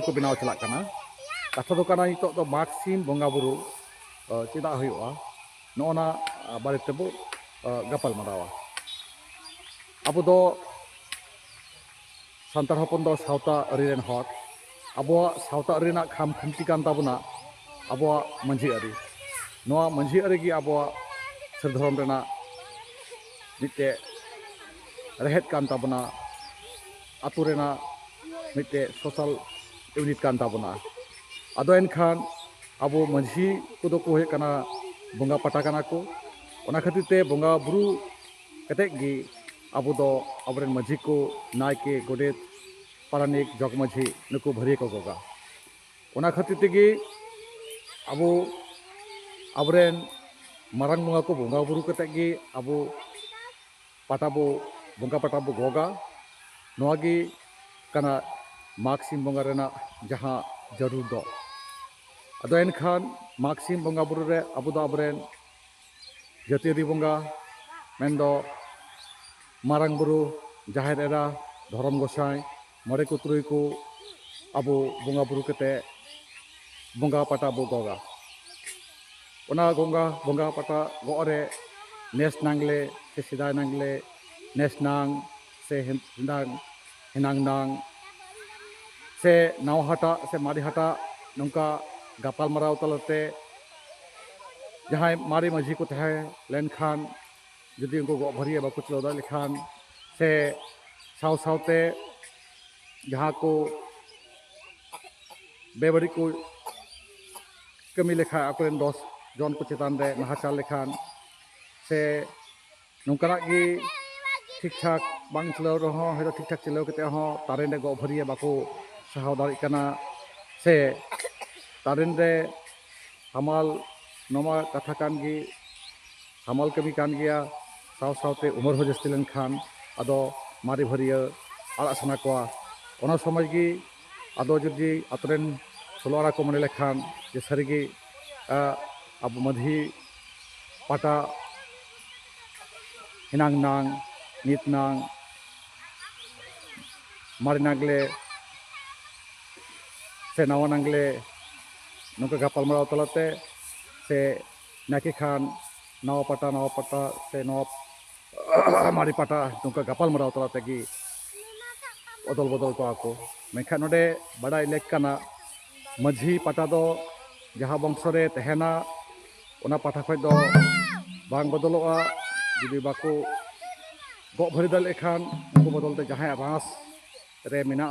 को बनाव चला कथा दो कना नितो दो माघ सिम बंगा बुरु चेदा हुआ नोना बारे तेबो गपाल मारावा अबो दो सान्तार हपन दो सावता अरी रेन हर अबोआ सावता अरी ना खाम खुमती कान ताबुना अबोआ मंझी अरी नोआ मंझी अरी गी अबोआ सर धरम रेना मिटे रेहेद कान ताबुना आतु रेना मिटे सोशल यूनिट कान ताबुना आदो एनखान अबो मंझी को को हे कना बंगा पटा कना को ओना खातिर ते बंगा बुरु कते गी अबो दो अबरेन मंझी को नायके गोडेत पारानिक जग मंझी नुको भरिय को गोगा ओना खातिर तेगी अबो अबरेन मारंग बंगा को बंगा बुरु कते गी अबो पाटाबो बंगा पाटाबो गोगा नोआगी कना माघ सिम बंगा रेना जहां जरूर दो अदो एनखान माघ सिम बंगा बुरु रे अबो दो अबरेन जातियारि बंगा मेनदो मारंग बुरु जाहेर एरा धरम गोसाई मरे को तुरुई को अबो बंगा बुरु कते बंगा पाटा बो गोगा ओना गंगा बंगा पाटा गोरे नेस नांगले से सिदाय नांगले नेस नांग से हिंदांग हिनांग नांग से नाव हटा से मारी हटा नौका गपाल मराव तलते जहाँ मारी माझी को तहे लेनखान जुदी उनको गो भरिए बाको चलौदा लिखान से साव सावते जहाँ को बेबड़ी को कमी लेखा अकोरेन दोस जन को चेतान रे नहाचार लेखान से नौकरा की ठीक ठाक बांग चलाव रहो है ठीक ठाक चलाव कते हो तारेन रे गो भरिए बाको सहाव दाड़ी कना से तारेन रे हमाल नोमा कथा कान गी हमाल कमी कान गया साव सावते उमर हो जस्ती लेनखान अदो मारी भरिया आड़ा सना कोआ ओना समझ गी अदो जुदी अतरेन सोलोरा को मने लेखान जे सरिगी अब मधी पाटा हिनांग नांग नीत नांग मारी नांगले से नावा नांगले नौका गपाल मराव तलाते से नाकी खान नावा पटा से नवा मारी पटा नौका गपाल मराव तलाते की अदल बदल को आको मेखा नोडे बड़ा लेकना माझी पटा दो जहाँ बंशो रे तहना ओना पटा खय दो बांग बदलोआ जुदी बाको गो भरी दल एखान उनको बदलते जहाँ रास रे मेना